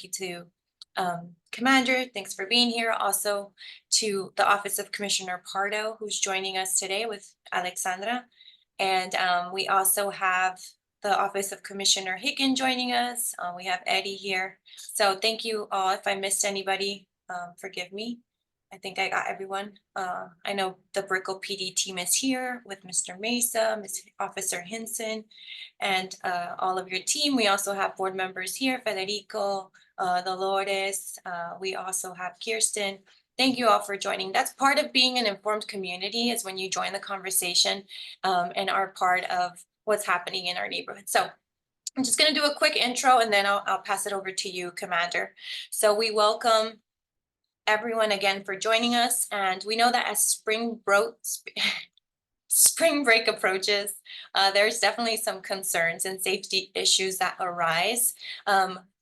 thank you to Commander, thanks for being here. Also to the Office of Commissioner Pardo, who's joining us today with Alexandra. And we also have the Office of Commissioner Hicken joining us. We have Eddie here. So thank you all. If I missed anybody, forgive me. I think I got everyone. I know the Brickell PD team is here with Mr. Mesa, Ms. Officer Hinson, and all of your team. We also have board members here, Federico, Dolores. We also have Kirsten. Thank you all for joining. That's part of being an informed community, is when you join the conversation and are part of what's happening in our neighborhood. So I'm just going to do a quick intro and then I'll pass it over to you, Commander. So we welcome everyone again for joining us. And we know that as spring break approaches, there's definitely some concerns and safety issues that arise,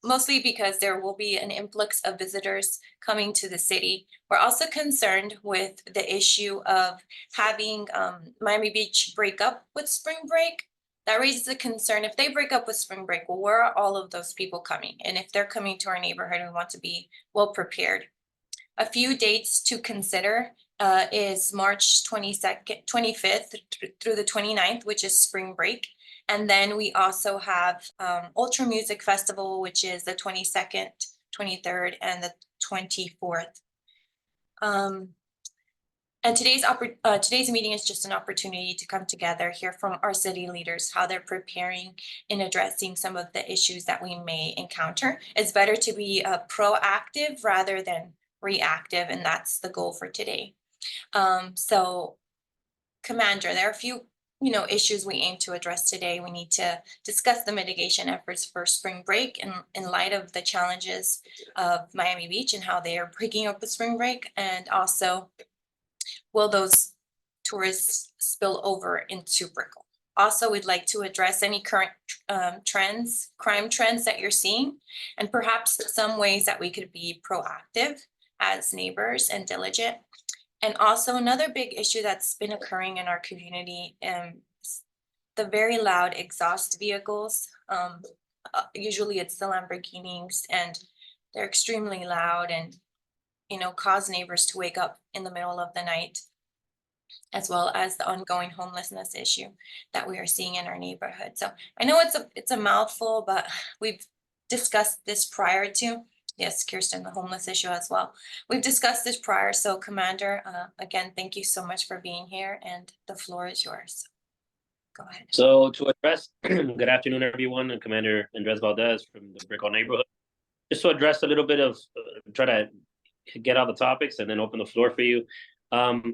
mostly because there will be an influx of visitors coming to the city. We're also concerned with the issue of having Miami Beach break up with spring break. That raises a concern. If they break up with spring break, well, where are all of those people coming? And if they're coming to our neighborhood, we want to be well prepared. A few dates to consider is March 25th through the 29th, which is spring break. And then we also have Ultra Music Festival, which is the 22nd, 23rd, and the 24th. And today's meeting is just an opportunity to come together, hear from our city leaders, how they're preparing in addressing some of the issues that we may encounter. It's better to be proactive rather than reactive, and that's the goal for today. So, Commander, there are a few issues we aim to address today. We need to discuss the mitigation efforts for spring break in light of the challenges of Miami Beach and how they are breaking up the spring break, and also will those tourists spill over into Brickell. Also, we'd like to address any current crime trends that you're seeing, and perhaps some ways that we could be proactive as neighbors and diligent. And also another big issue that's been occurring in our community, the very loud exhaust vehicles. Usually it's the Lamborghinis, and they're extremely loud and cause neighbors to wake up in the middle of the night, as well as the ongoing homelessness issue that we are seeing in our neighborhood. So I know it's a mouthful, but we've discussed this prior to. Yes, Kirsten, the homeless issue as well. We've discussed this prior. So Commander, again, thank you so much for being here, and the floor is yours. Go ahead. So to address, good afternoon, everyone. I'm Commander Valdes from the Brickell neighborhood. Just to address a little bit of, try to get all the topics and then open the floor for you.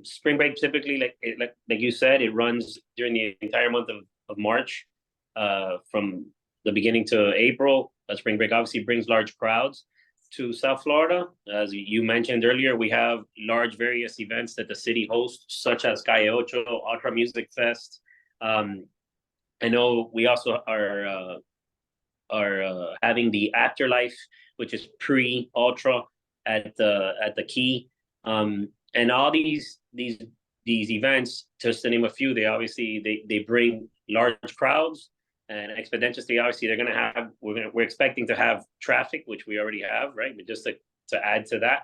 Spring break, typically, like you said, it runs during the entire month of March, from the beginning to April. Spring break obviously brings large crowds to South Florida. As you mentioned earlier, we have large various events that the city hosts, such as Calle Ocho, Ultra Music Fest. I know we also are having the Afterlife, which is pre-Ultra at the Key. And all these events, just to name a few, they bring large crowds, and exponentially, obviously, they're going to have. We're expecting to have traffic, which we already have, right? But just to add to that,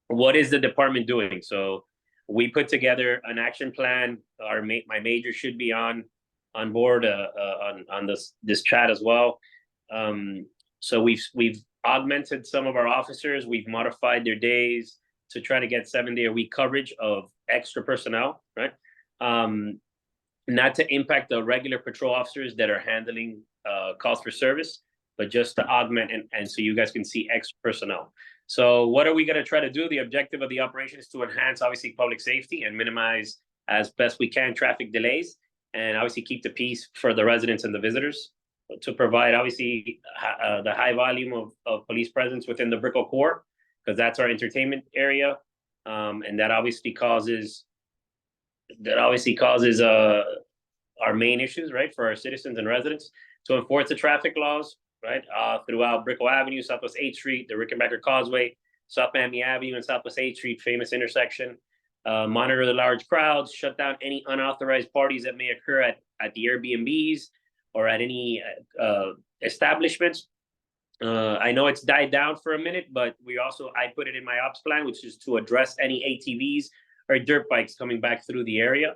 what is the department doing? So we put together an action plan. My major should be on board on this chat as well. So we've augmented some of our officers. We've modified their days to try to get 7-day-a-week coverage of extra personnel, right? Not to impact the regular patrol officers that are handling calls for service, but just to augment and so you guys can see extra personnel. So what are we going to try to do? The objective of the operation is to enhance, obviously, public safety and minimize as best we can traffic delays, and obviously keep the peace for the residents and the visitors, to provide, obviously, the high volume of police presence within the Brickell core, because that's our entertainment area, and that obviously causes our main issues, right, for our citizens and residents. To enforce the traffic laws, right, throughout Brickell Avenue, Southwest 8th Street, the Rickenbacker Causeway, South Miami Avenue, and Southwest 8th Street, famous intersection. Monitor the large crowds, shut down any unauthorized parties that may occur at the Airbnbs or at any establishments, I know it's died down for a minute, but I put it in my ops plan, which is to address any ATVs or dirt bikes coming back through the area.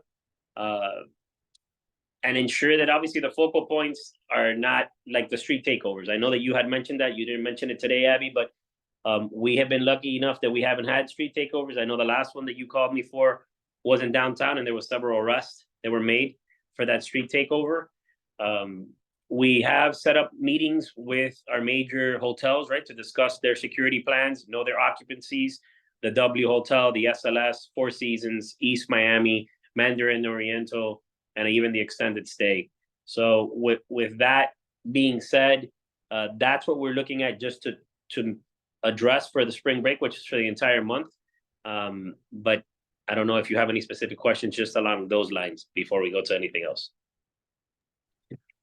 And ensure that obviously the focal points are not like the street takeovers. I know that you had mentioned that. You didn't mention it today, Abby, but we have been lucky enough that we haven't had street takeovers. I know the last one that you called me for was in downtown, and there was several arrests that were made for that street takeover. We have set up meetings with our major hotels, right, to discuss their security plans, know their occupancies, the W Hotel, the SLS, Four Seasons, East Miami, Mandarin Oriental, and even the extended stay. So with that being said, that's what we're looking at just to address for the spring break, which is for the entire month. But I don't know if you have any specific questions just along those lines before we go to anything else.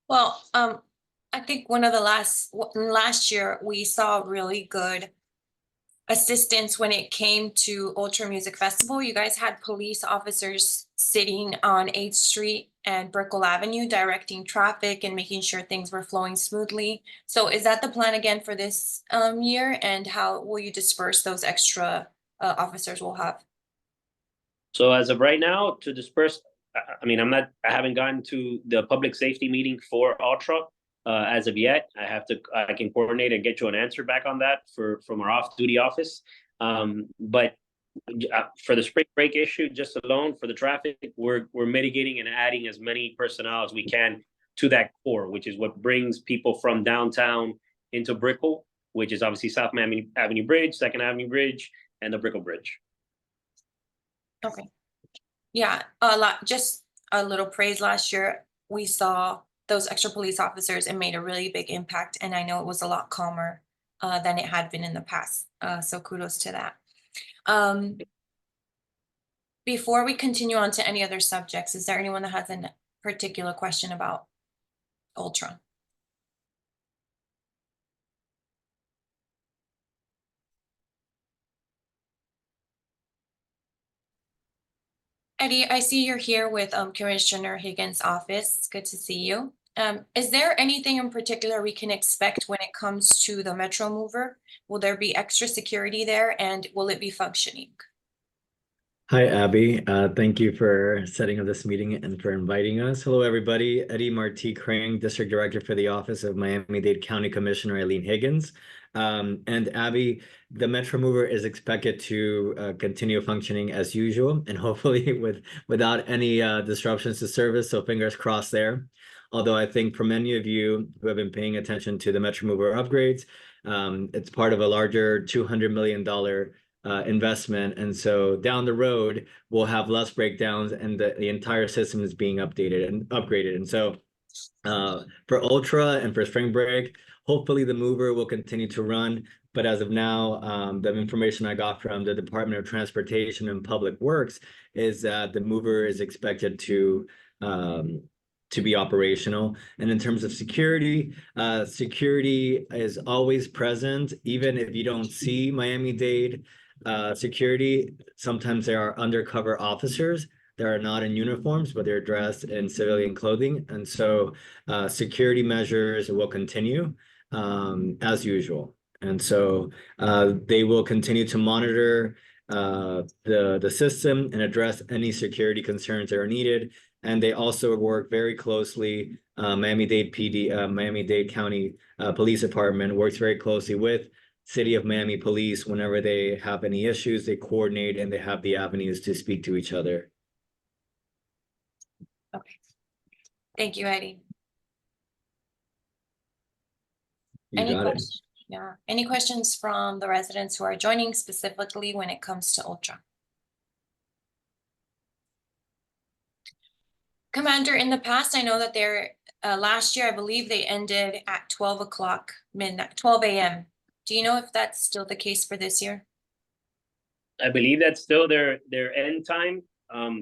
Well, I think one of the last year we saw really good assistance when it came to Ultra Music Festival. You guys had police officers sitting on 8th Street and Brickell Avenue directing traffic and making sure things were flowing smoothly. So is that the plan again for this year? And how will you disperse those extra officers we'll have? So as of right now, to disperse, I mean, I haven't gotten to the public safety meeting for Ultra as of yet. I can coordinate and get you an answer back on that from our off-duty office. But for the spring break issue, just alone for the traffic, we're mitigating and adding as many personnel as we can to that core, which is what brings people from downtown into Brickell, which is obviously South Miami Avenue Bridge, Second Avenue Bridge, and the Brickell Bridge. Okay. Yeah, just a little praise. Last year, we saw those extra police officers and made a really big impact. And I know it was a lot calmer than it had been in the past. So kudos to that. Before we continue on to any other subjects, is there anyone that has a particular question about Ultra? Eddie, I see you're here with Commissioner Higgins' office. Good to see you. Is there anything in particular we can expect when it comes to the Metro Mover? Will there be extra security there, and will it be functioning? Hi, Abby. Thank you for setting up this meeting and for inviting us. Hello, everybody. Eddie Marti Crane, District Director for the Office of Miami-Dade County Commissioner Eileen Higgins. And Abby, the Metro Mover is expected to continue functioning as usual and hopefully without any disruptions to service. So fingers crossed there. Although I think for many of you who have been paying attention to the Metro Mover upgrades, it's part of a larger $200 million investment, and so down the road we'll have less breakdowns and the entire system is being updated and upgraded. And so for Ultra and for spring break, hopefully the mover will continue to run, but as of now, the information I got from the Department of Transportation and Public Works is that the mover is expected to be operational. And in terms of security, security is always present, even if you don't see Miami-Dade security. Sometimes there are undercover officers that are not in uniforms, but they're dressed in civilian clothing. And so security measures will continue as usual. And so they will continue to monitor the system and address any security concerns that are needed. And they also work very closely, Miami-Dade PD, Miami-Dade County Police Department works very closely with City of Miami Police. Whenever they have any issues, they coordinate and they have the avenues to speak to each other. Okay. Thank you, Eddie. You got it. Yeah. Any questions from the residents who are joining specifically when it comes to Ultra? Commander, in the past, I know that last year, I believe they ended at 12 o'clock midnight, 12 a.m. Do you know if that's still the case for this year? I believe that's still their end time.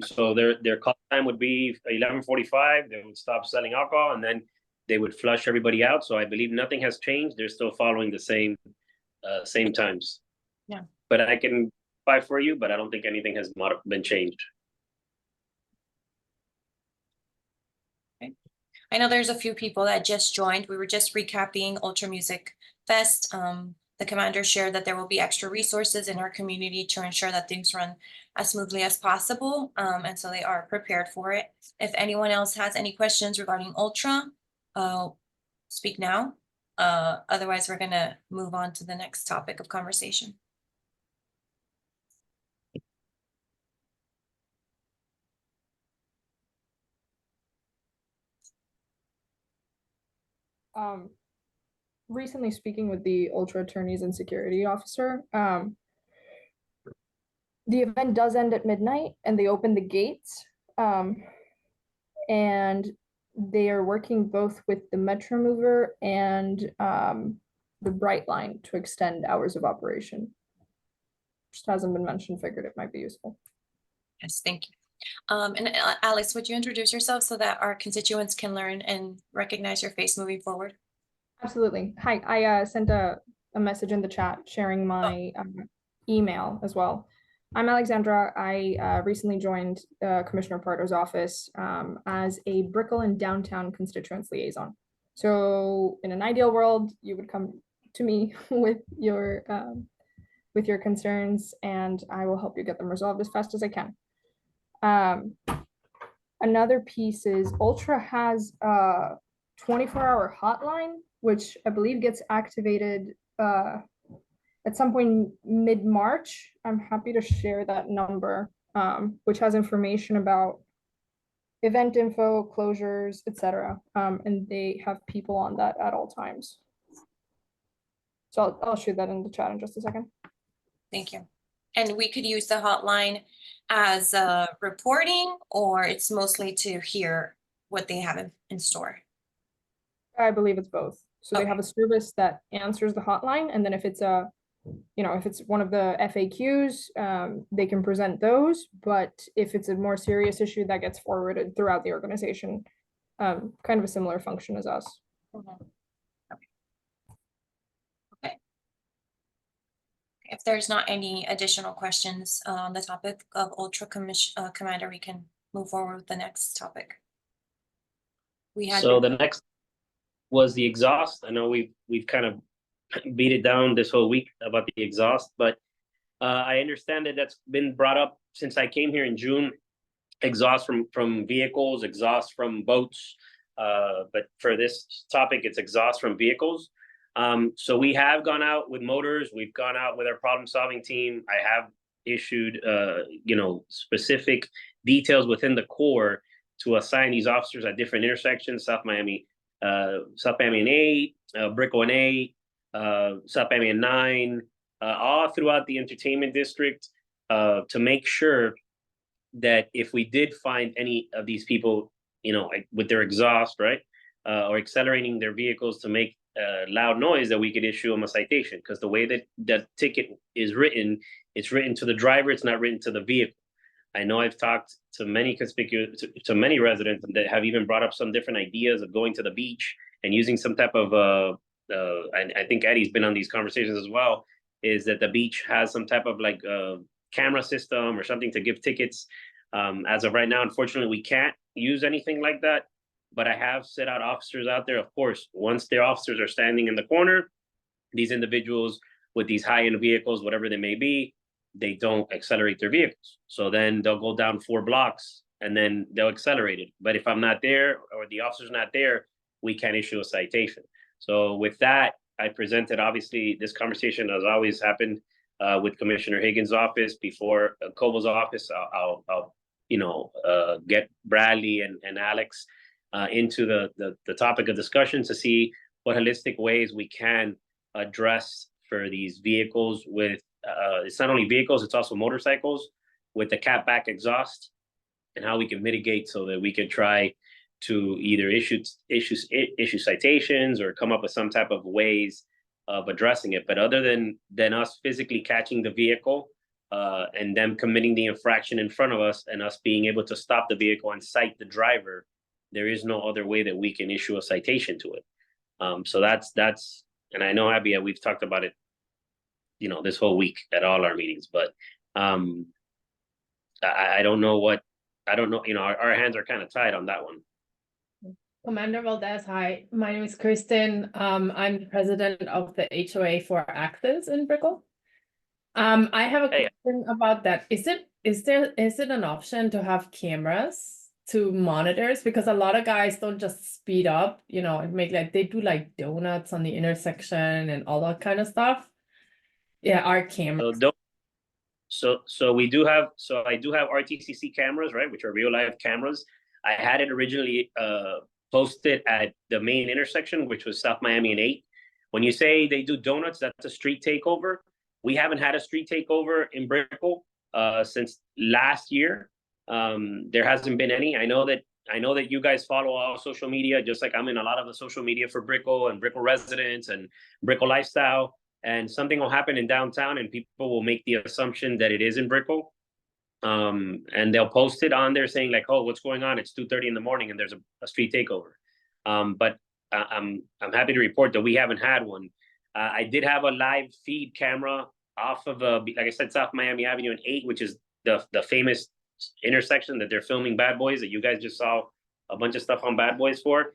So their call time would be 11:45. They would stop selling alcohol, and then they would flush everybody out. So I believe nothing has changed. They're still following the same times. Yeah. But I can buy for you, but I don't think anything has been changed. I know there's a few people that just joined. We were just recapping Ultra Music Fest. The commander shared that there will be extra resources in our community to ensure that things run as smoothly as possible. And so they are prepared for it. If anyone else has any questions regarding Ultra, speak now. Otherwise, we're gonna move on to the next topic of conversation. Recently speaking with the Ultra attorneys and security officer, the event does end at midnight and they open the gates. And they are working both with the Metro Mover and the Bright Line to extend hours of operation. Just hasn't been mentioned, figured it might be useful. Yes, thank you. And Alex, would you introduce yourself so that our constituents can learn and recognize your face moving forward? Absolutely. Hi, I sent a message in the chat sharing my email as well. I'm Alexandra. I recently joined Commissioner Pardo's office as a Brickell and downtown constituents liaison. So in an ideal world, you would come to me with your concerns and I will help you get them resolved as fast as I can. Another piece is Ultra has a 24-hour hotline, which I believe gets activated at some point mid-March. I'm happy to share that number, which has information about event info, closures, etc. And they have people on that at all times. So I'll shoot that in the chat in just a second. Thank you. And we could use the hotline as reporting, or it's mostly to hear what they have in store? I believe it's both. So Okay. they have a service that answers the hotline, and then if it's if it's one of the FAQs, they can present those. But if it's a more serious issue, that gets forwarded throughout the organization. Kind of a similar function as us. Mhm. Okay. If there's not any additional questions on the topic of Ultra Commander, we can move forward with the next topic. So the next was the exhaust. I know we've kind of beat it down this whole week about the exhaust, but I understand that that's been brought up since I came here in June. Exhaust from vehicles, exhaust from boats, but for this topic, it's exhaust from vehicles. So we have gone out with motors. We've gone out with our problem-solving team. I have issued, specific details within the Corps to assign these officers at different intersections: South Miami and 8, Brickell and 8, South Miami and 9, all throughout the entertainment district, to make sure that if we did find any of these people, with their exhaust, right, or accelerating their vehicles to make loud noise, that we could issue them a citation. Because the way that that ticket is written, it's written to the driver, it's not written to the vehicle. I know I've talked to many to many residents that have even brought up some different ideas of going to the beach and using some type of I think Eddie's been on these conversations as well, is that the beach has some type of camera system or something to give tickets. As of right now, unfortunately, we can't use anything like that, but I have set out officers out there. Of course, once their officers are standing in the corner, these individuals with these high-end vehicles, whatever they may be, they don't accelerate their vehicles. So then they'll go down 4 blocks and then they'll accelerate it. But if I'm not there or the officer's not there, we can't issue a citation. So with that, I presented, obviously, this conversation has always happened with Commissioner Higgins' office before Cobo's office. I'll get Bradley and Alex into the topic of discussion to see what holistic ways we can address for these vehicles with, it's not only vehicles, it's also motorcycles with the catback exhaust, and how we can mitigate so that we can try to either issue citations or come up with some type of ways of addressing it. But other than us physically catching the vehicle and them committing the infraction in front of us and us being able to stop the vehicle and cite the driver, there is no other way that we can issue a citation to it. So that's, and I know, Abby, we've talked about it, this whole week at all our meetings, but I don't know, our hands are kind of tied on that one. Commander Valdes, hi. My name is Kristen. I'm the president of the HOA for Access in Brickell. I have a Hey. question about that. Is it an option to have cameras to monitors? Because a lot of guys don't just speed up, you know, and make like they do like donuts on the intersection and all that kind of stuff. Yeah, our cameras. So don't. So we do have. So I do have RTCC cameras, right, which are real life cameras. I had it originally posted at the main intersection, which was South Miami and 8. When you say they do donuts, that's a street takeover. We haven't had a street takeover in Brickell since last year. There hasn't been any. I know that you guys follow all social media, just like I'm in a lot of the social media for Brickell and Brickell residents and Brickell lifestyle. And something will happen in downtown, and people will make the assumption that it is in Brickell. And they'll post it on there saying like, "Oh, what's going on? It's 2:30 in the morning, and there's a street takeover." But I'm happy to report that we haven't had one. I did have a live feed camera off of like I said, South Miami Avenue and 8, which is the famous intersection that they're filming Bad Boys, that you guys just saw a bunch of stuff on Bad Boys for.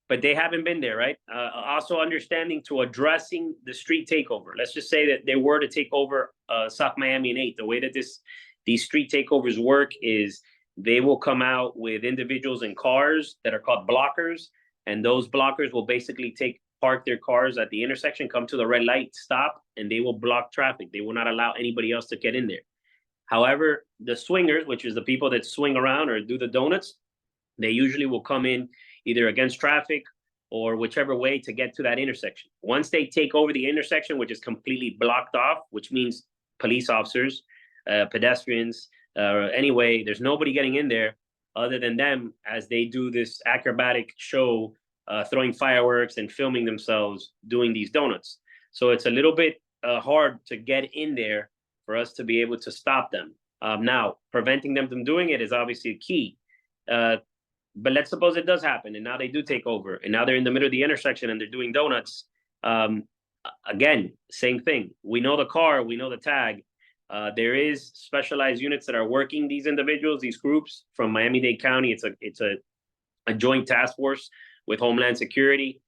But they haven't been there, right? Also understanding to addressing the street takeover. Let's just say that they were to take over South Miami and 8. The way that these street takeovers work is they will come out with individuals in cars that are called blockers, and those blockers will basically park their cars at the intersection, come to the red light, stop, and they will block traffic. They will not allow anybody else to get in there. However, the swingers, which is the people that swing around or do the donuts, they usually will come in either against traffic or whichever way to get to that intersection. Once they take over the intersection, which is completely blocked off, which means police officers, pedestrians, anyway, there's nobody getting in there other than them as they do this acrobatic show, throwing fireworks and filming themselves doing these donuts. So it's a little bit hard to get in there for us to be able to stop them. Now, preventing them from doing it is obviously key. But let's suppose it does happen, and now they do take over, and now they're in the middle of the intersection and they're doing donuts. Again, same thing. We know the car, we know the tag. There is specialized units that are working these individuals, these groups from Miami-Dade County. It's a joint task force with Homeland Security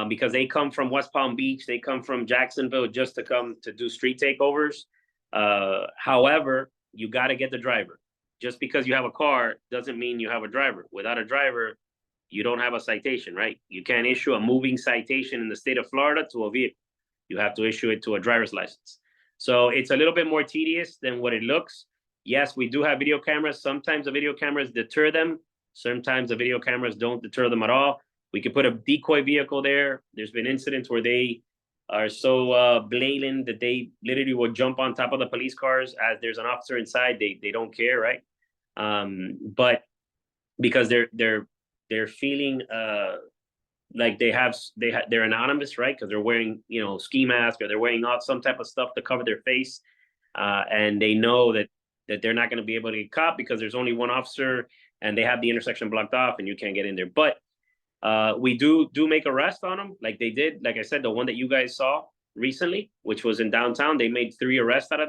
because they come from West Palm Beach, they come from Jacksonville just to come to do street takeovers. However, you got to get the driver. Just because you have a car doesn't mean you have a driver. Without a driver, you don't have a citation, right? You can't issue a moving citation in the state of Florida to a vehicle. You have to issue it to a driver's license. So it's a little bit more tedious than what it looks. Yes, we do have video cameras. Sometimes the video cameras deter them. Sometimes the video cameras don't deter them at all. We could put a decoy vehicle there. There's been incidents where they are so blatant that they literally will jump on top of the police cars as there's an officer inside. They don't care, right? But because they're feeling like they're anonymous, right? Because they're wearing ski mask, or they're wearing some type of stuff to cover their face, and they know that they're not going to be able to get caught because there's only one officer and they have the intersection blocked off and you can't get in there. But we do make arrests on them, like they did. Like I said, the one that you guys saw recently, which was in downtown, they made 3 arrests out of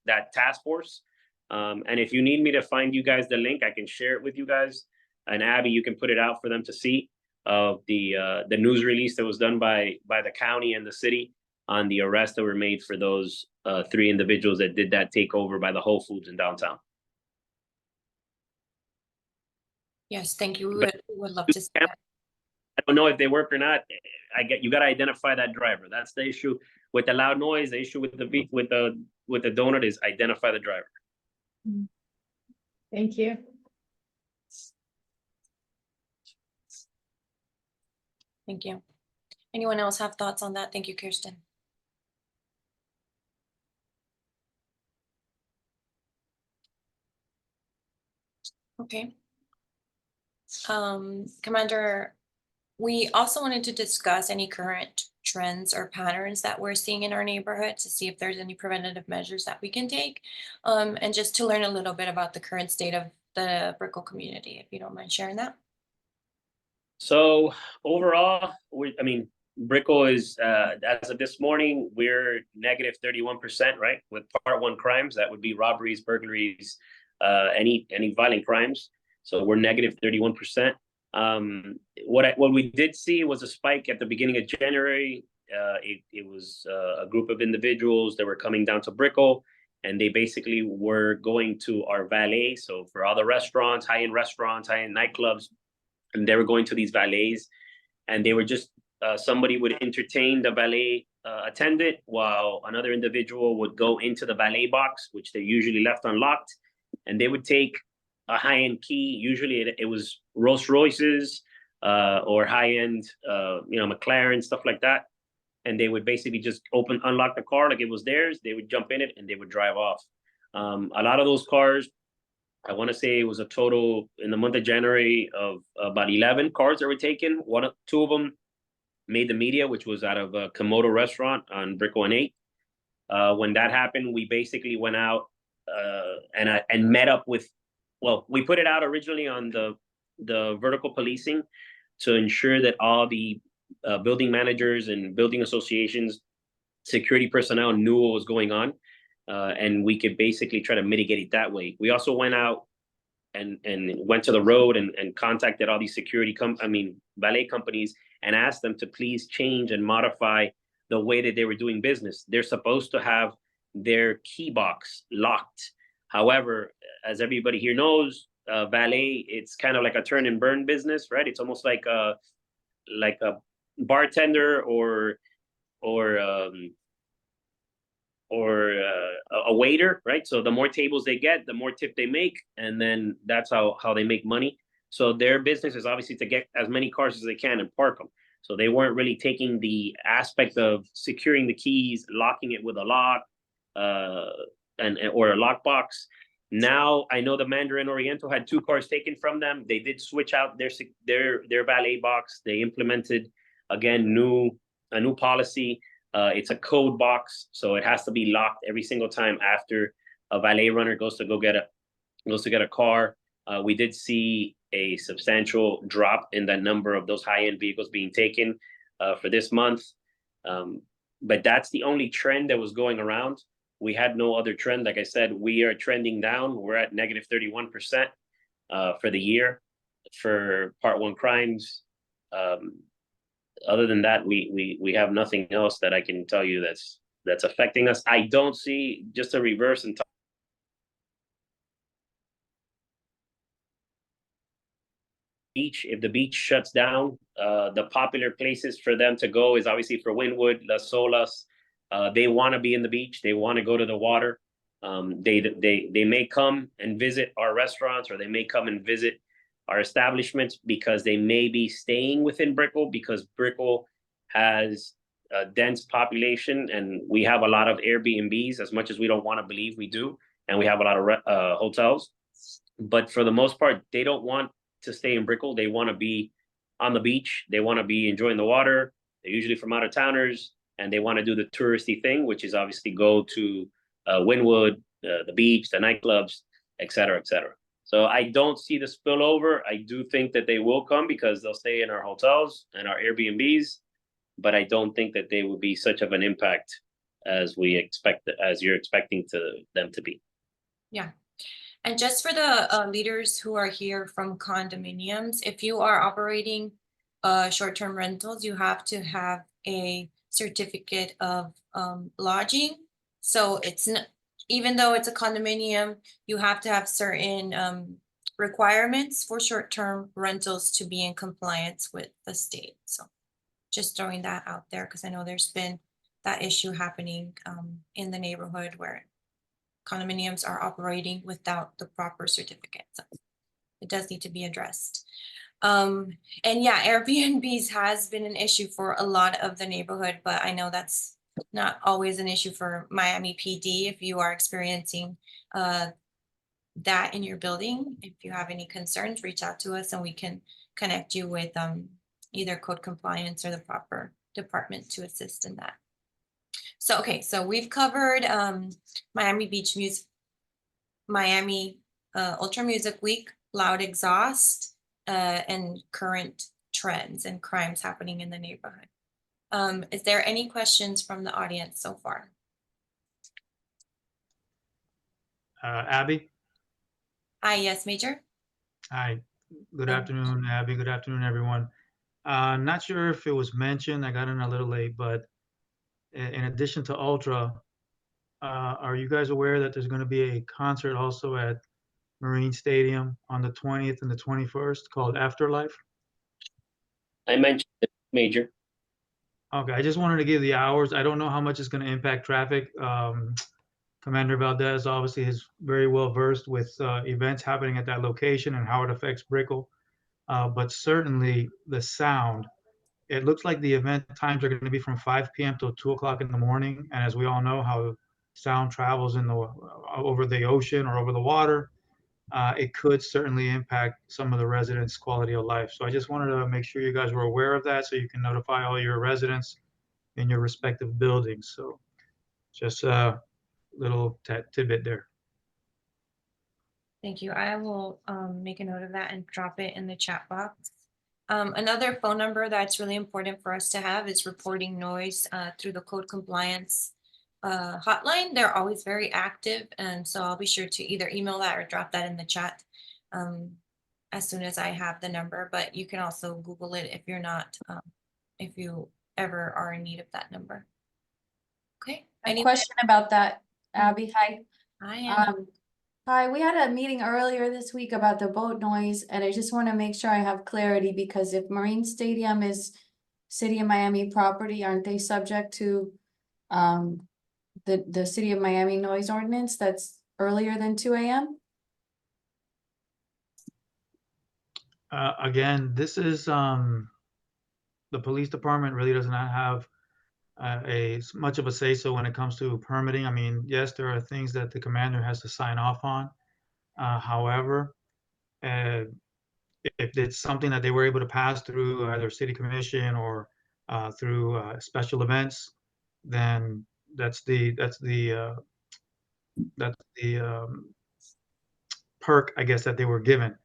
that task force. And if you need me to find you guys the link, I can share it with you guys. And Abby, you can put it out for them to see of the news release that was done by the county and the city on the arrests that were made for those 3 individuals that did that takeover by the Whole Foods in downtown. Yes, thank you. We would love to see that. I don't know if they work or not. You got to identify that driver. That's the issue with the loud noise. The issue with the donut is identify the driver. Thank you. Thank you. Anyone else have thoughts on that? Thank you, Kirsten. Okay. Commander, we also wanted to discuss any current trends or patterns that we're seeing in our neighborhood to see if there's any preventative measures that we can take, and just to learn a little bit about the current state of the Brickell community, if you don't mind sharing that. So overall, Brickell is, as of this morning, we're negative 31%, right? With Part 1 crimes, that would be robberies, burglaries, any violent crimes. So we're negative 31%. What we did see was a spike at the beginning of January. It was a group of individuals that were coming down to Brickell, and they basically were going to our valet. So for all the restaurants, high-end nightclubs, and they were going to these valets, and they were just somebody would entertain the valet attendant while another individual would go into the valet box, which they usually left unlocked, and they would take a high-end key. Usually it was Rolls Royces or high-end, McLaren, stuff like that. And they would basically just unlock the car like it was theirs. They would jump in it and they would drive off. A lot of those cars, I want to say it was a total in the month of January of about 11 cars that were taken. Two of them made the media, which was out of a Komodo restaurant on Brickell and 8. When that happened, we basically went out and met up with, we put it out originally on the vertical policing to ensure that all the building managers and building associations, security personnel knew what was going on, and we could basically try to mitigate it that way. We also went out and went to the road and contacted all these valet companies and asked them to please change and modify the way that they were doing business. They're supposed to have their key box locked. However, as everybody here knows, valet, it's kind of like a turn and burn business, right? It's almost like a bartender or a waiter, right? So the more tables they get, the more tip they make, and then that's how they make money. So their business is obviously to get as many cars as they can and park them. So they weren't really taking the aspect of securing the keys, locking it with a lock, or a lockbox. Now I know the Mandarin Oriental had 2 cars taken from them. They did switch out their valet box. They implemented again a new policy. It's a code box, so it has to be locked every single time after a valet runner goes to get a car. We did see a substantial drop in the number of those high-end vehicles being taken for this month. But that's the only trend that was going around. We had no other trend. Like I said, we are trending down. We're at negative 31% for the year for Part 1 crimes. Other than that, we have nothing else that I can tell you that's affecting us. I don't see, just a reverse and beach. If the beach shuts down, the popular places for them to go is obviously for Wynwood, Las Olas. They want to be in the beach. They want to go to the water. They may come and visit our restaurants, or they may come and visit our establishments because they may be staying within Brickell, because Brickell has a dense population and we have a lot of Airbnbs, as much as we don't want to believe we do, and we have a lot of hotels. But for the most part, they don't want to stay in Brickell. They want to be on the beach. They want to be enjoying the water. They're usually from out of towners, and they want to do the touristy thing, which is obviously go to Wynwood, the beach, the nightclubs, et cetera, et cetera. So I don't see the spillover. I do think that they will come because they'll stay in our hotels and our Airbnbs, but I don't think that they will be such of an impact as you're expecting them to be. Yeah. And just for the leaders who are here from condominiums, if you are operating short-term rentals, you have to have a certificate of lodging. So it's not, even though it's a condominium, you have to have certain requirements for short-term rentals to be in compliance with the state. So just throwing that out there, because I know there's been that issue happening in the neighborhood where condominiums are operating without the proper certificate. So it does need to be addressed. And yeah, Airbnbs has been an issue for a lot of the neighborhood, but I know that's not always an issue for Miami PD. If you are experiencing that in your building, if you have any concerns, reach out to us and we can connect you with either code compliance or the proper department to assist in that. So, okay, so we've covered Miami Beach Music, Miami Ultra Music Week, loud exhaust, and current trends and crimes happening in the neighborhood. Is there any questions from the audience so far? Abby? Hi, yes, Major? Hi. Good Thank afternoon, Abby. Good afternoon, everyone. Not sure if it was mentioned, I got in a little late, but in addition to Ultra, are you guys aware that there's going to be a concert also at Marine Stadium on the 20th and the 21st called Afterlife? I mentioned it, Major. Okay, I just wanted to give the hours. I don't know how much it's going to impact traffic. Commander Valdez obviously is very well versed with events happening at that location and how it affects Brickell. But certainly the sound, it looks like the event times are going to be from 5 p.m. till 2 o'clock in the morning. And as we all know, how sound travels in the over the ocean or over the water, it could certainly impact some of the residents' quality of life. So I just wanted to make sure you guys were aware of that so you can notify all your residents in your respective buildings. So just a little tidbit there. Thank you. I will make a note of that and drop it in the chat box. Another phone number that's really important for us to have is reporting noise through the code compliance hotline. They're always very active, and so I'll be sure to either email that or drop that in the chat as soon as I have the number. But you can also Google it if you're not, if you ever are in need of that number. Okay. A question about that, Abby. Hi. I am. Hi, we had a meeting earlier this week about the boat noise, and I just want to make sure I have clarity because if Marine Stadium is City of Miami property, aren't they subject to the City of Miami noise ordinance that's earlier than 2 a.m.? Again, this is the police department really does not have much of a say so when it comes to permitting. I mean, yes, there are things that the commander has to sign off on. However, if it's something that they were able to pass through either city commission or through special events, then that's the perk, I guess, that they were given.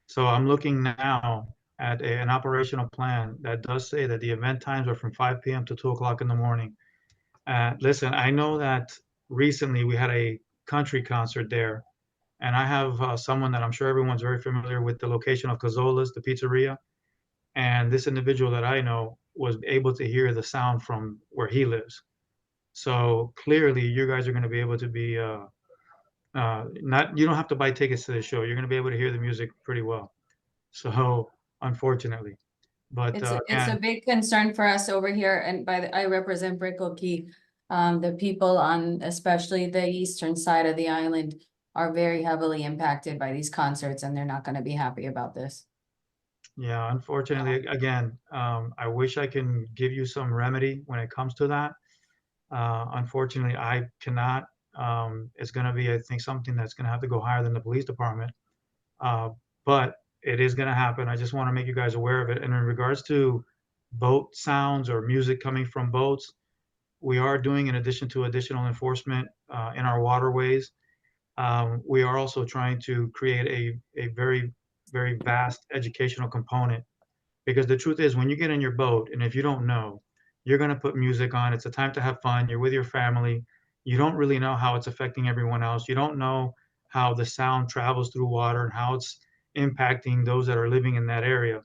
So I'm looking now at an operational plan that does say that the event times are from 5 p.m. to 2 o'clock in the morning. Listen, I know that recently we had a country concert there, and I have someone that I'm sure everyone's very familiar with the location of Cazola's, the pizzeria. And this individual that I know was able to hear the sound from where he lives. So clearly, you guys are going to be able to be you don't have to buy tickets to the show. You're going to be able to hear the music pretty well. So unfortunately, but It's a big concern for us over here, and I represent Brickell Key. The people on especially the eastern side of the island are very heavily impacted by these concerts, and they're not going to be happy about this. Yeah, unfortunately, again, I wish I can give you some remedy when it comes to that. Unfortunately, I cannot. It's going to be, I think, something that's going to have to go higher than the police department. But it is going to happen. I just want to make you guys aware of it. And in regards to boat sounds or music coming from boats, we are doing, in addition to additional enforcement in our waterways, we are also trying to create a very, very vast educational component. Because the truth is, when you get in your boat, and if you don't know, you're going to put music on. It's a time to have fun. You're with your family. You don't really know how it's affecting everyone else. You don't know how the sound travels through water and how it's impacting those that are living in that area.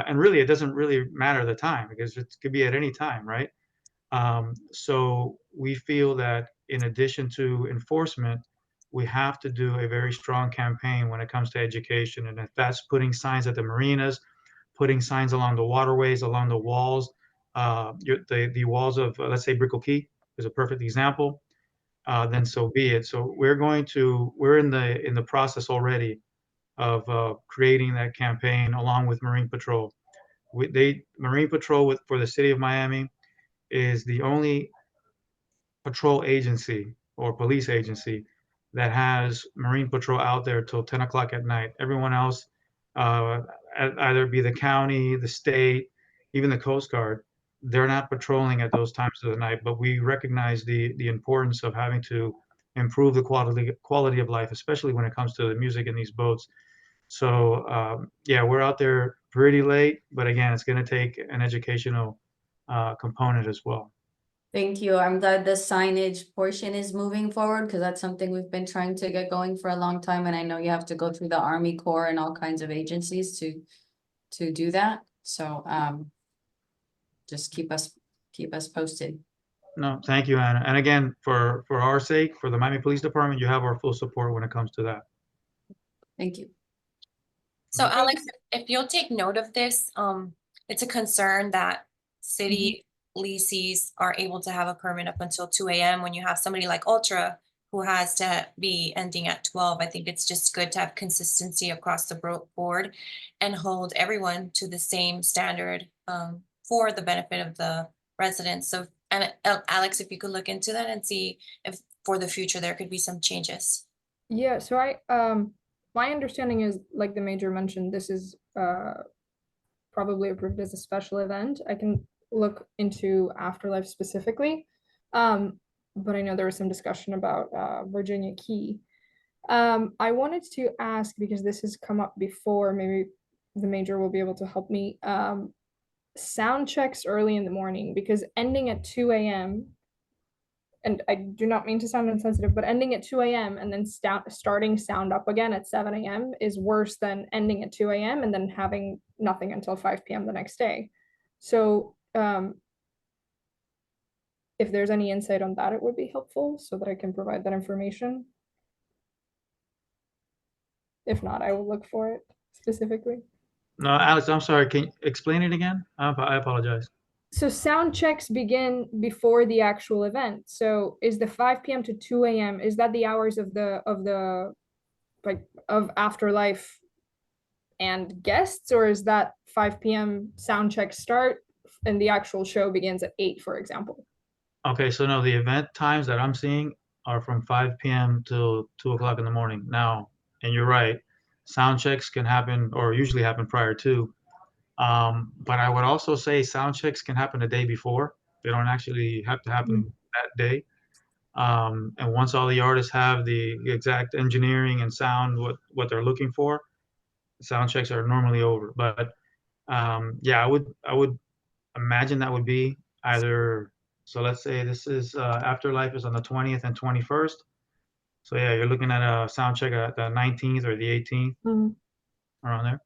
And really, it doesn't really matter the time because it could be at any time, right? So we feel that in addition to enforcement, we have to do a very strong campaign when it comes to education. And if that's putting signs at the marinas, putting signs along the waterways, along the walls, the walls of, let's say, Brickell Key is a perfect example, then so be it. So we're in the process already of creating that campaign along with Marine Patrol. Marine Patrol for the city of Miami is the only patrol agency or police agency that has Marine Patrol out there till 10 o'clock at night. Everyone else, either be the county, the state, even the Coast Guard, they're not patrolling at those times of the night. But we recognize the importance of having to improve the quality of life, especially when it comes to the music in these boats. So yeah, we're out there pretty late, but again, it's going to take an educational component as well. Thank you. I'm glad the signage portion is moving forward because that's something we've been trying to get going for a long time. And I know you have to go through the Army Corps and all kinds of agencies to do that. So just keep us posted. No, thank you, Anna. And again, for our sake, for the Miami Police Department, you have our full support when it comes to that. Thank you. So Alex, if you'll take note of this, it's a concern that city leases are able to have a permit up until 2 a.m. when you have somebody like Ultra who has to be ending at 12. I think it's just good to have consistency across the board and hold everyone to the same standard for the benefit of the residents. So, and Alex, if you could look into that and see if for the future there could be some changes. Yeah, so my understanding is, like the major mentioned, this is probably approved as a special event. I can look into Afterlife specifically. But I know there was some discussion about Virginia Key. I wanted to ask, because this has come up before, maybe the major will be able to help me. Sound checks early in the morning, because ending at 2 a.m., and I do not mean to sound insensitive, but ending at 2 a.m. and then starting sound up again at 7 a.m. is worse than ending at 2 a.m. and then having nothing until 5 p.m. the next day. So if there's any insight on that, it would be helpful so that I can provide that information. If not, I will look for it specifically. No, Alex, I'm sorry. Can you explain it again? I apologize. So sound checks begin before the actual event. So is the 5 p.m. to 2 a.m. is that the hours of the like of Afterlife and guests, or is that 5 p.m. sound checks start and the actual show begins at 8, for example? Okay, so no, the event times that I'm seeing are from 5 p.m. till 2 o'clock in the morning. Now, and you're right, sound checks can happen or usually happen prior to. But I would also say sound checks can happen the day before. They don't actually have to happen that day. And once all the artists have the exact engineering and sound, what they're looking for, sound checks are normally over. But yeah, I would imagine that would be either. So let's say this is Afterlife is on the 20th and 21st. So yeah, you're looking at a sound check at the 19th or the 18th, around there.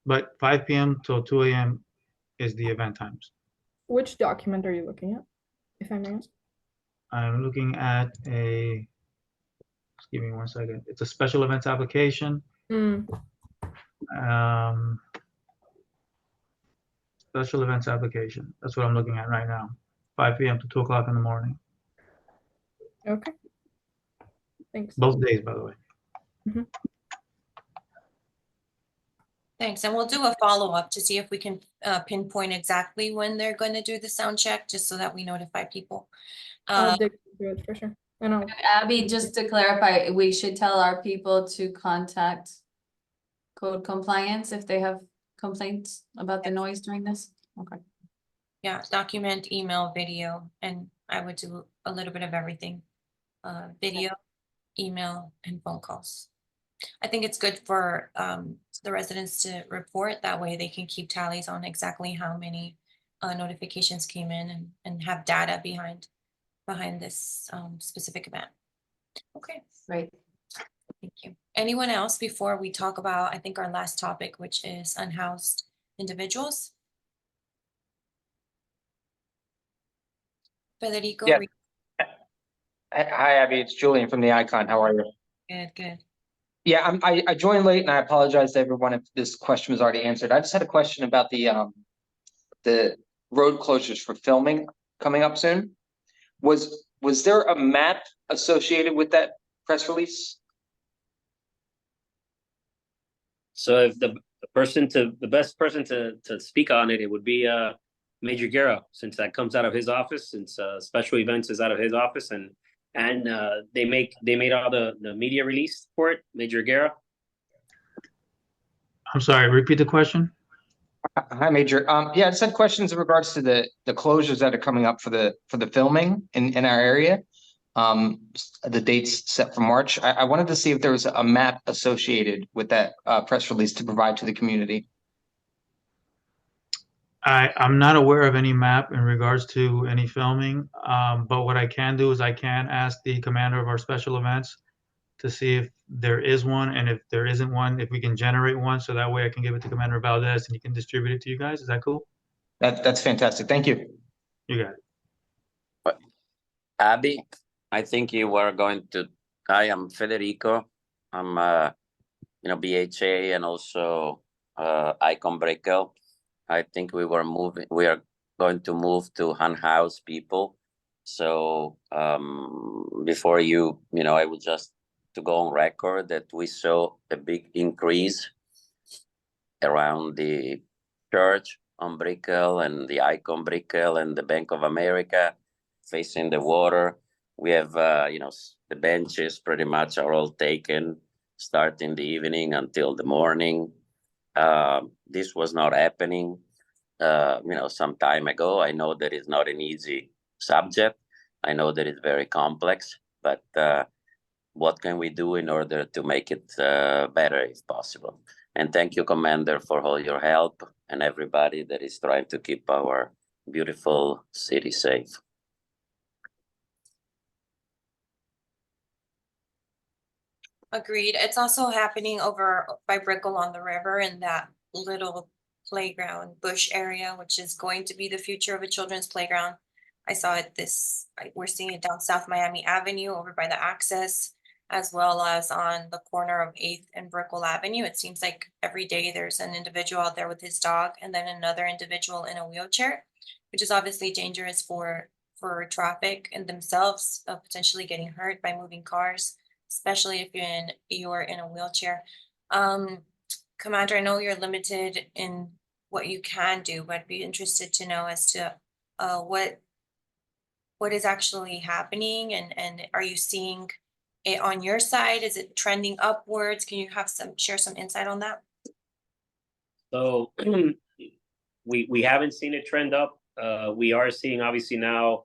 But 5 p.m. till 2 a.m. is the event times. Which document are you looking at, if I may ask? I'm looking at a, just give me 1 second. It's a special events application. Special events application. That's what I'm looking at right now. 5 p.m. to 2 o'clock in the morning. Okay. Thanks. Both days, by the way. Thanks, and we'll do a follow-up to see if we can pinpoint exactly when they're going to do the sound check, just so that we notify people. I'll dig into it for sure. And I'll Abby, just to clarify, we should tell our people to contact code compliance if they have complaints about the noise during this? Okay. Yeah, document, email, video, and I would do a little bit of everything. Video, email, and phone calls. I think it's good for the residents to report. That way they can keep tallies on exactly how many notifications came in and have data behind this specific event. Okay, Right. thank you. Anyone else before we talk about, I think, our last topic, which is unhoused individuals? Federico? Yeah. Hi, Abby. It's Julian from the Icon. How are you? Good, good. Yeah, I joined late, and I apologize to everyone if this question was already answered. I just had a question about the road closures for filming coming up soon. Was there a map associated with that press release? So if the best person to speak on it, it would be Major Guerra, since that comes out of his office, since special events is out of his office, and they made all the media release for it. Major Guerra. I'm sorry, repeat the question. Hi, Major. Yeah, I just had questions in regards to the closures that are coming up for the filming in our area. The dates set for March. I wanted to see if there was a map associated with that press release to provide to the community. I'm not aware of any map in regards to any filming, but what I can do is I can ask the commander of our special events to see if there is one, and if there isn't one, if we can generate one, so that way I can give it to Commander Valdes and he can distribute it to you guys. Is that cool? That's fantastic. Thank you. You got it. Abby, I think you were going to. Hi, I'm Federico. I'm BHA and also Icon Brickell. I think we are going to move to unhoused people. So before I would just to go on record that we saw a big increase around the church on Brickell and the Icon Brickell and the Bank of America facing the water. We have, the benches pretty much are all taken, starting the evening until the morning. This was not happening, some time ago. I know that it's not an easy subject. I know that it's very complex, but what can we do in order to make it better if possible? And thank you, Commander, for all your help and everybody that is trying to keep our beautiful city safe. Agreed. It's also happening over by Brickell on the river in that little playground bush area, which is going to be the future of a children's playground. I saw it we're seeing it down South Miami Avenue over by the access, as well as on the corner of 8th and Brickell Avenue. It seems like every day there's an individual out there with his dog and then another individual in a wheelchair, which is obviously dangerous for traffic and themselves, potentially getting hurt by moving cars, especially if you're in a wheelchair. Commander, I know you're limited in what you can do, but I'd be interested to know as to what is actually happening, and are you seeing it on your side? Is it trending upwards? Can you share some insight on that? So we haven't seen it trend up. We are seeing obviously now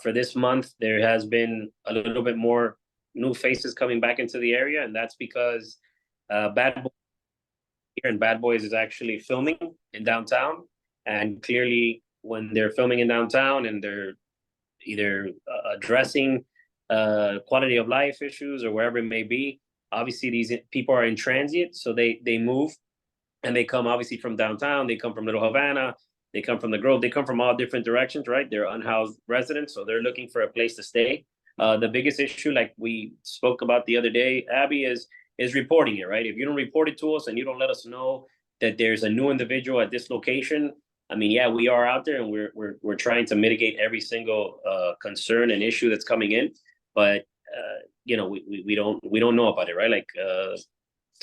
for this month there has been a little bit more new faces coming back into the area, and that's because Bad Boys here in Bad Boys is actually filming in downtown, and clearly when they're filming in downtown and they're either addressing quality of life issues or wherever it may be, obviously these people are in transit, so they move and they come obviously from downtown, they come from Little Havana, they come from the Grove, they come from all different directions, right? They're unhoused residents, so they're looking for a place to stay. The biggest issue, like we spoke about the other day, Abby, is reporting it, right? If you don't report it to us and you don't let us know that there's a new individual at this location, I mean, yeah, we are out there and we're trying to mitigate every single concern and issue that's coming in, but we don't know about it, right? Like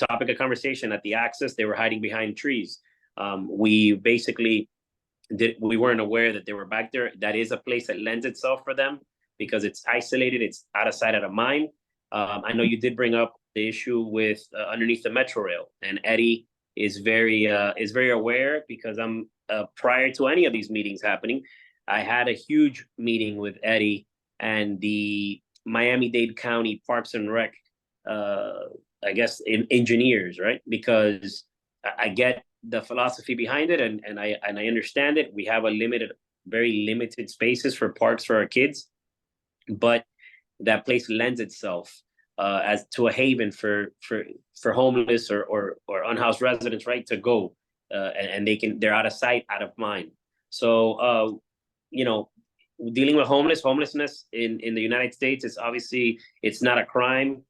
topic of conversation at the access, they were hiding behind trees. We basically we weren't aware that they were back there. That is a place that lends itself for them because it's isolated, it's out of sight, out of mind. I know you did bring up the issue with underneath the Metro Rail, and Eddie is very aware because I'm prior to any of these meetings happening, I had a huge meeting with Eddie and the Miami-Dade County Parks and Rec, I guess, engineers, right? Because I get the philosophy behind it, and I understand it. We have very limited spaces for parks for our kids, but that place lends itself as to a haven for homeless or unhoused residents, right? To go and they're out of sight, out of mind. So dealing with homelessness in the United States is obviously, it's not a crime.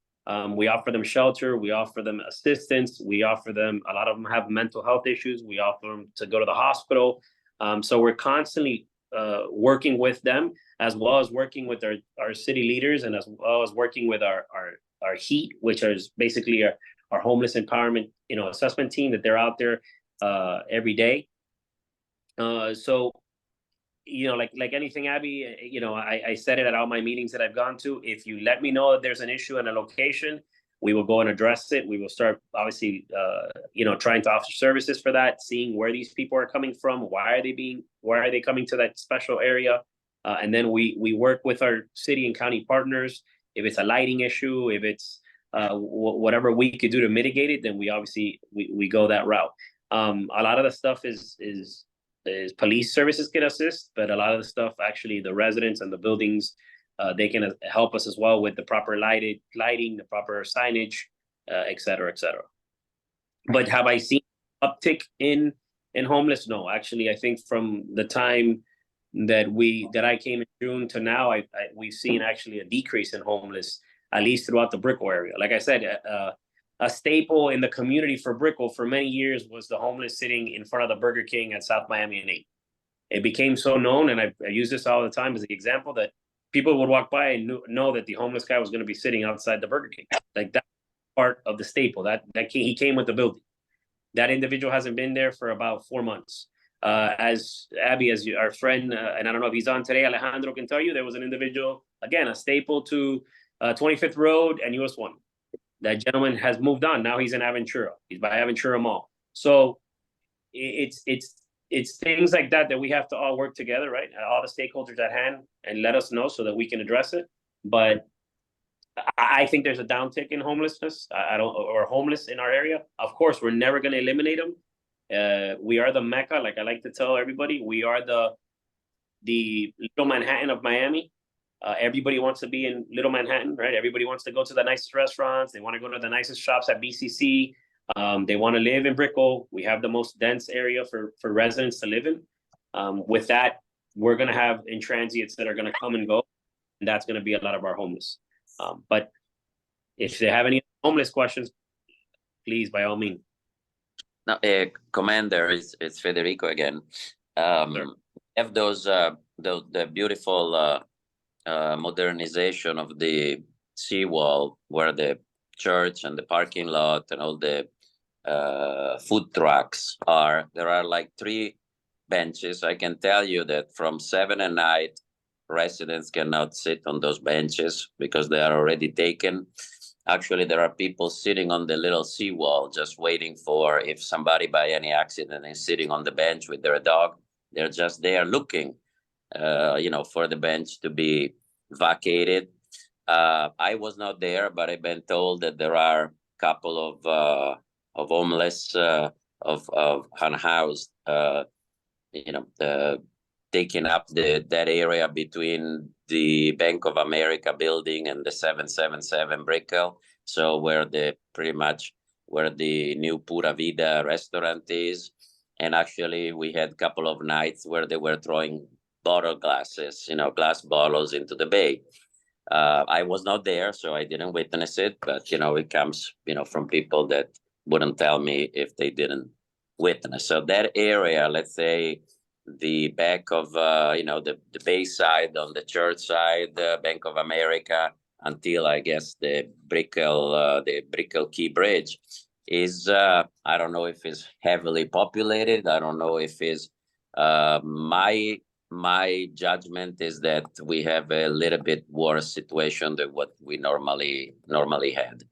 We offer them shelter, we offer them assistance, we offer them, a lot of them have mental health issues, we offer them to go to the hospital. So we're constantly working with them, as well as working with our city leaders, and as well as working with our HEAT, which is basically our homeless empowerment assessment team, that they're out there every day. So like anything, Abby, I said it at all my meetings that I've gone to. If you let me know that there's an issue in a location, we will go and address it. We will start, obviously, trying to offer services for that, seeing where these people are coming from, why are they coming to that special area, and then we work with our city and county partners. If it's a lighting issue, if it's whatever we could do to mitigate it, then we obviously we go that route. A lot of the stuff is police services can assist, but a lot of the stuff, actually, the residents and the buildings, they can help us as well with the proper lighting, the proper signage, et cetera, et cetera. But have I seen uptick in homeless? No, actually, I think from the time that I came in June to now, we've seen actually a decrease in homeless, at least throughout the Brickell area. Like I said, a staple in the community for Brickell for many years was the homeless sitting in front of the Burger King at South Miami and 8. It became so known, and I use this all the time as an example, that people would walk by and know that the homeless guy was going to be sitting outside the Burger King. Like that part of the staple that he came with the building. That individual hasn't been there for about 4 months. As Abby, our friend, and I don't know if he's on today, Alejandro can tell you, there was an individual, again, a staple to 25th Road and US 1. That gentleman has moved on. Now he's in Aventura. He's by Aventura Mall. So it's things like that we have to all work together, right? All the stakeholders at hand, and let us know so that we can address it. But I think there's a downtick in homelessness. Or homeless in our area. Of course, we're never going to eliminate them. We are the Mecca, like I like to tell everybody. We are the Little Manhattan of Miami. Everybody wants to be in Little Manhattan, right? Everybody wants to go to the nicest restaurants. They want to go to the nicest shops at BCC. They want to live in Brickell. We have the most dense area for residents to live in. With that, we're going to have intransients that are going to come and go, and that's going to be a lot of our homeless. But if they have any homeless questions, please, by all means. No, Commander, it's Federico again. Have the beautiful modernization of the seawall where the church and the parking lot and all the food trucks are. There are like 3 benches. I can tell you that from 7 at night, residents cannot sit on those benches because they are already taken. Actually, there are people sitting on the little seawall just waiting for, if somebody by any accident is sitting on the bench with their dog, they're just there looking, for the bench to be vacated. I was not there, but I've been told that there are a couple of homeless, of unhoused, taking up that area between the Bank of America building and the 777 Brickell. So where the new Pura Vida restaurant is. And actually we had a couple of nights where they were throwing bottle glasses, glass bottles into the bay. I was not there, so I didn't witness it, but it comes, from people that wouldn't tell me if they didn't witness. So that area, let's say, the back of the bay side on the church side, the Bank of America, until I guess the Brickell Key Bridge is I don't know if it's heavily populated. I don't know if it's my judgment is that we have a little bit worse situation than what we normally had.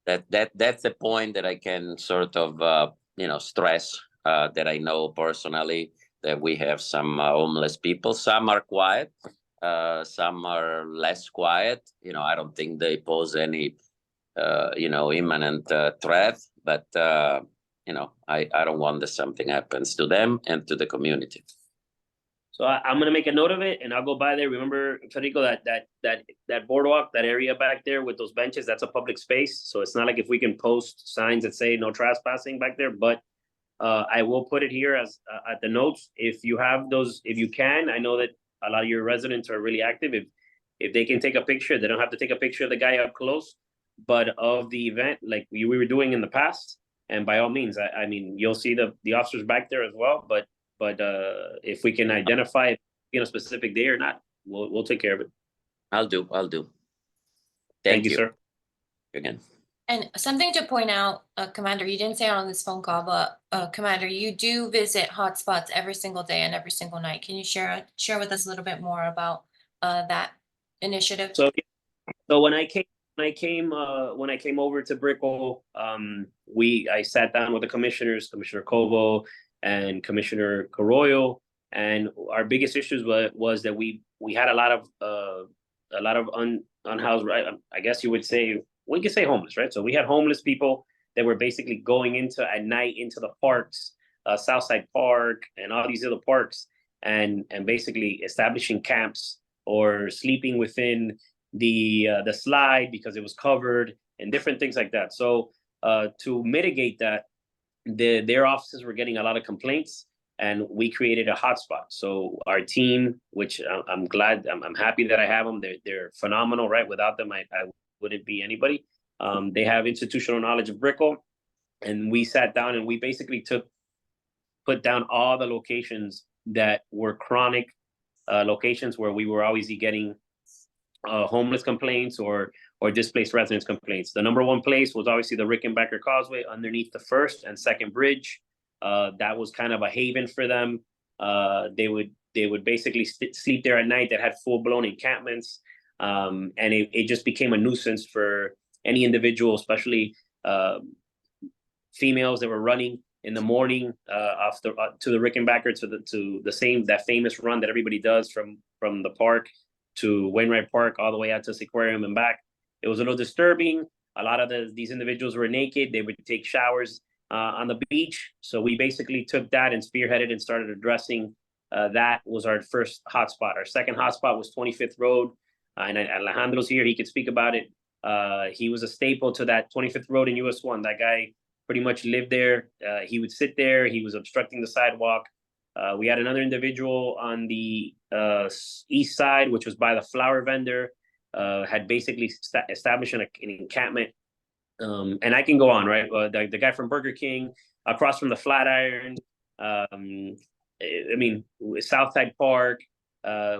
That's the point that I can sort of stress. That I know personally that we have some homeless people. Some are quiet, some are less quiet. I don't think they pose any, imminent threat. But I don't want that something happens to them and to the community. So I'm gonna make a note of it, and I'll go by there. Remember, Federico, that boardwalk, that area back there with those benches, that's a public space. So it's not like if we can post signs that say no trespassing back there, but I will put it here as at the notes. If you have those, if you can, I know that a lot of your residents are really active. If they can take a picture, they don't have to take a picture of the guy up close, but of the event like we were doing in the past. And by all means, I mean, you'll see the officers back there as well. But if we can identify a specific day or not, we'll take care of it. I'll do. Thank you, sir. Again. And something to point out, Commander, you didn't say it on this phone call, but Commander, you do visit hotspots every single day and every single night. Can you share with us a little bit more about that initiative? So when I came over to Brickell, I sat down with the commissioners, Commissioner Cobo and Commissioner Carroyo, and our biggest issues was that we had a lot of unhoused, right? I guess you would say. We could say homeless, right? So we had homeless people that were basically going at night into the parks Southside Park and all these other parks, and basically establishing camps or sleeping within the slide because it was covered and different things like that. So to mitigate that, their offices were getting a lot of complaints, and we created a hotspot. So our team, which I'm glad, I'm happy that I have them. They're phenomenal, right? Without them, I wouldn't be anybody. They have institutional knowledge of Brickell, and we sat down and we basically put down all the locations that were chronic locations where we were always getting homeless complaints or displaced residents complaints. The number one place was obviously the Rickenbacker Causeway underneath the first and second bridge. That was kind of a haven for them. They would basically sleep there at night. That had full-blown encampments, and it just became a nuisance for any individual, especially females that were running in the morning to the Rickenbacker, to that famous run that everybody does from the park to Wainwright Park all the way out to Seaquarium and back. It was a little disturbing. A lot of these individuals were naked. They would take showers on the beach. So we basically took that and spearheaded and started addressing that. Was our first hotspot. Our second hotspot was 25th Road, and Alejandro's here. He could speak about it. He was a staple to that 25th Road in US 1. That guy pretty much lived there. He would sit there. He was obstructing the sidewalk. We had another individual on the east side, which was by the flower vendor, had basically established an encampment. And I can go on, right? The guy from Burger King, across from the Flatiron, Southside Park,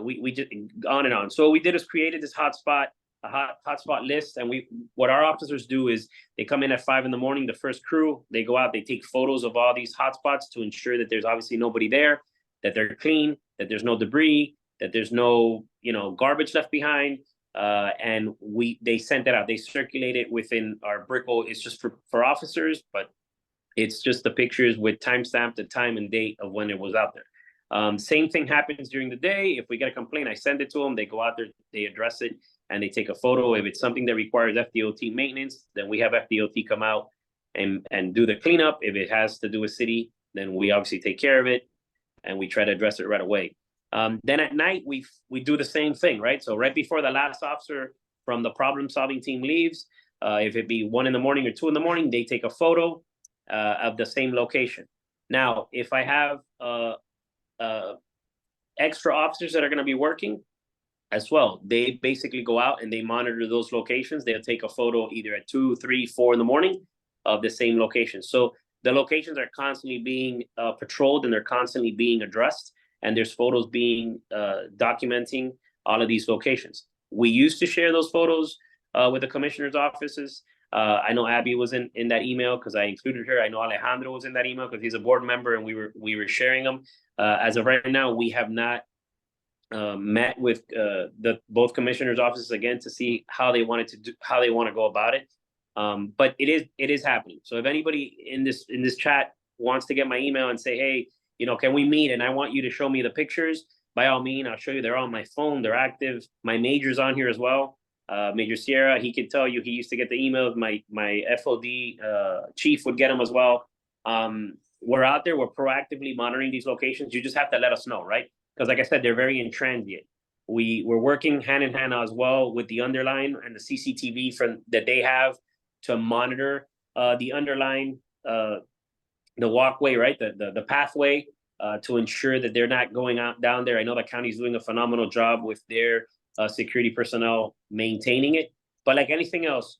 we just on and on. So what we did is created this hotspot, hotspot list, and what our officers do is they come in at 5 a.m. The first crew, they go out, they take photos of all these hotspots to ensure that there's obviously nobody there, that they're clean, that there's no debris, that there's no garbage left behind, and they sent that out. They circulate it within our Brickell. It's just for officers, but it's just the pictures with timestamp, the time and date of when it was out there. Same thing happens during the day. If we get a complaint, I send it to them. They go out there, they address it, and they take a photo. If it's something that requires FDOT maintenance, then we have FDOT come out and do the cleanup. If it has to do with city, then we obviously take care of it, and we try to address it right away. Then at night, we do the same thing, right? So right before the last officer from the problem-solving team leaves, if it be 1 a.m. or 2 a.m, they take a photo of the same location. Now, if I have extra officers that are going to be working as well, they basically go out and they monitor those locations. They'll take a photo either at 2, 3, 4 a.m. of the same location. So the locations are constantly being patrolled, and they're constantly being addressed, and there's photos being documenting all of these locations. We used to share those photos with the commissioner's offices. I know Abby was in that email because I included her. I know Alejandro was in that email because he's a board member, and we were sharing them. As of right now, we have not met with both commissioners' offices again to see how they want to go about it. But it is happening. So if anybody in this chat wants to get my email and say, hey, can we meet? And I want you to show me the pictures. By all means, I'll show you. They're on my phone. They're active. My major's on here as well. Major Sierra, he could tell you he used to get the emails. My FOD chief would get them as well. We're out there. We're proactively monitoring these locations. You just have to let us know, right? Because like I said, they're very intransient. We're working hand in hand as well with the underline and the CCTV that they have to monitor the underline, the walkway, right? The pathway to ensure that they're not going out down there. I know the county's doing a phenomenal job with their security personnel maintaining it. But like anything else,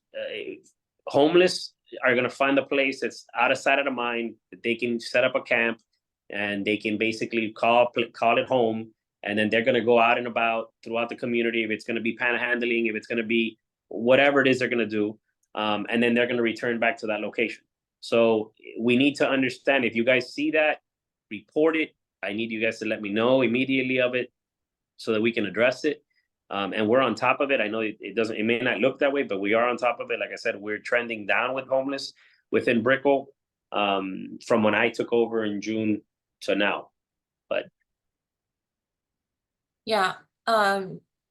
homeless are going to find a place that's out of sight, out of mind, that they can set up a camp and they can basically call it home. And then they're going to go out and about throughout the community. If it's going to be panhandling, if it's going to be whatever it is they're going to do. And then they're going to return back to that location. So we need to understand, if you guys see that, report it. I need you guys to let me know immediately of it so that we can address it. And we're on top of it. I know it may not look that way, but we are on top of it. Like I said, we're trending down with homeless within Brickell from when I took over in June to now. But yeah,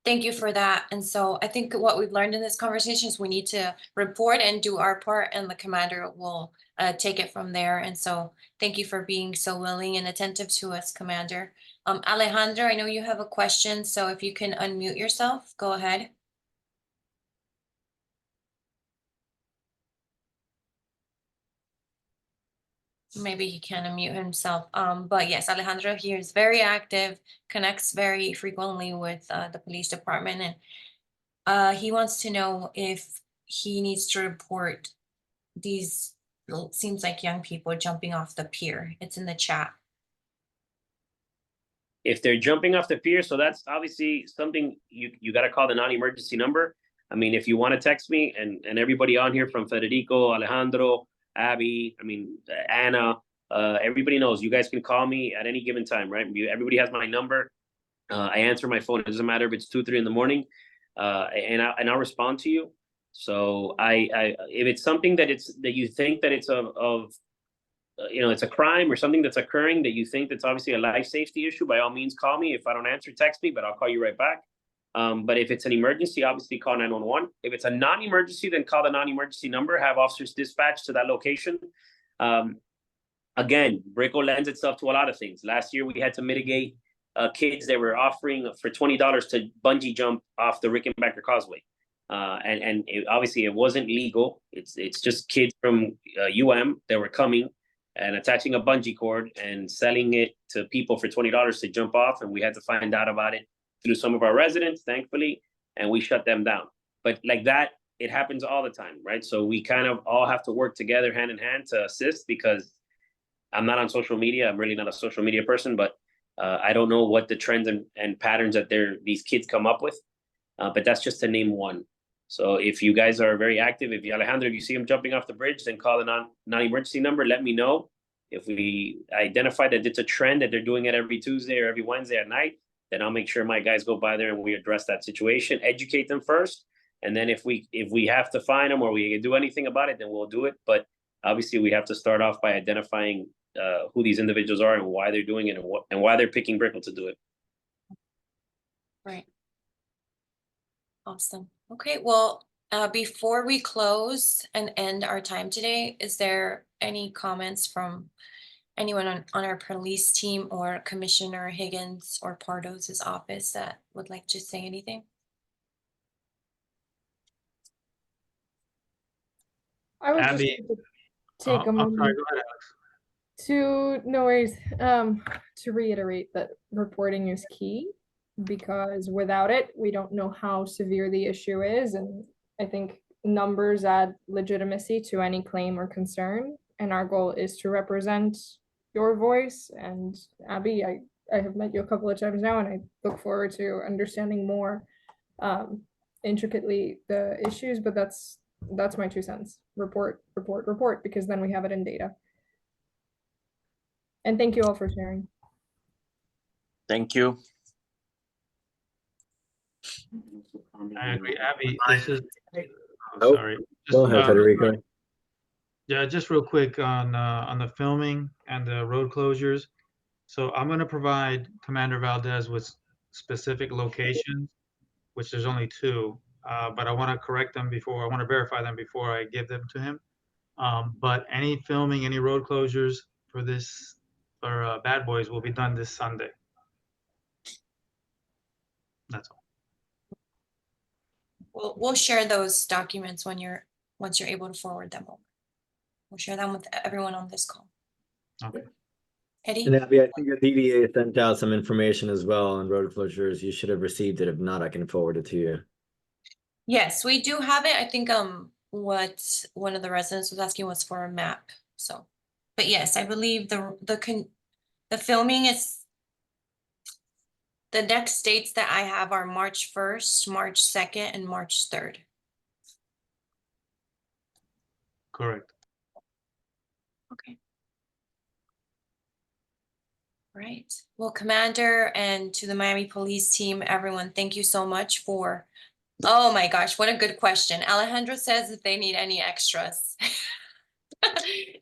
thank you for that. And so I think what we've learned in this conversation is we need to report and do our part, and the commander will take it from there. And so thank you for being so willing and attentive to us, Commander. Alejandro, I know you have a question, so if you can unmute yourself, go ahead. Maybe he can unmute himself. But yes, Alejandro here is very active, connects very frequently with the police department, and he wants to know if he needs to report these, seems like young people jumping off the pier. It's in the chat. If they're jumping off the pier, so that's obviously something you got to call the non-emergency number. I mean, if you want to text me and everybody on here from Federico, Alejandro, Abby, I mean, Anna, everybody knows you guys can call me at any given time, right? Everybody has my number. I answer my phone. It doesn't matter if it's 2, 3 in the morning, and I'll respond to you. So if it's something that you think that it's of it's a crime or something that's occurring that you think that's obviously a life safety issue, by all means, call me. If I don't answer, text me, but I'll call you right back. But if it's an emergency, obviously call 911. If it's a non-emergency, then call the non-emergency number, have officers dispatched to that location. Again, Brickell lends itself to a lot of things. Last year, we had to mitigate kids that were offering for $20 to bungee jump off the Rickenbacker Causeway. Obviously, it wasn't legal. It's just kids from UM that were coming and attaching a bungee cord and selling it to people for $20 to jump off. And we had to find out about it through some of our residents, thankfully, and we shut them down. But like that, it happens all the time, right? So we kind of all have to work together hand in hand to assist, because I'm not on social media. I'm really not a social media person, but I don't know what the trends and patterns that these kids come up with. But that's just to name one. So if you guys are very active, Alejandro, if you see them jumping off the bridge, then call the non-emergency number. Let me know. If we identify that it's a trend that they're doing it every Tuesday or every Wednesday at night, then I'll make sure my guys go by there and we address that situation, educate them first. And then if we have to fine them or we can do anything about it, then we'll do it. But obviously we have to start off by identifying who these individuals are and why they're doing it and why they're picking Brickell to do it. Right. Awesome. Okay, well, before we close and end our time today, is there any comments from anyone on our police team or Commissioner Higgins or Pardo's office that would like to say anything? I would Abby, just like to take a I'm sorry, moment go ahead, Alex. no worries, to reiterate that reporting is key, because without it, we don't know how severe the issue is. And I think numbers add legitimacy to any claim or concern. And our goal is to represent your voice. And Abby, I have met you a couple of times now, and I look forward to understanding more intricately the issues, but that's my 2 cents. Report, because then we have it in data. And thank you all for sharing. Thank you. I agree, Abby. This is. Oh, Sorry. Go ahead, Federico. Yeah, just real quick on the filming and the road closures. So I'm going to provide Commander Valdes with specific locations, which there's only 2, but I want to correct them before. I want to verify them before I give them to him. But any filming, any road closures for Bad Boys will be done this Sunday. That's all. We'll share those documents once you're able to forward them over. We'll share them with everyone on this call. Okay. Eddie? And Abby, I think your DDA sent out some information as well on road closures. You should have received it. If not, I can forward it to you. Yes, we do have it. I think what one of the residents was asking was for a map. So, but yes, I believe the filming is, the next dates that I have are March 1st, March 2nd, and March 3rd. Correct. Okay. Right. Well, Commander, and to the Miami Police team, everyone, thank you so much for, oh my gosh, what a good question. Alejandro says if they need any extras.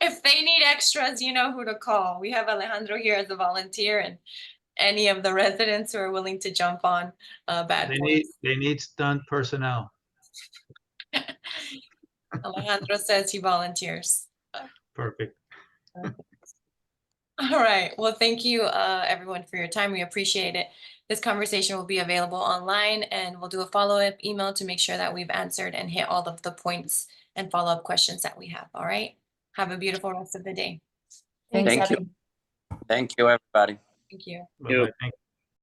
If they need extras, you know who to call. We have Alejandro here as a volunteer, and any of the residents who are willing to jump on Bad Boys. They need stunt personnel. Alejandro says he volunteers. Perfect. All right. Well, thank you, everyone, for your time. We appreciate it. This conversation will be available online, and we'll do a follow-up email to make sure that we've answered and hit all of the points and follow-up questions that we have. All right. Have a beautiful rest of the day. Thanks, Thank you. Abby. Thank you, everybody. Thank you. Bye-bye. Thank you.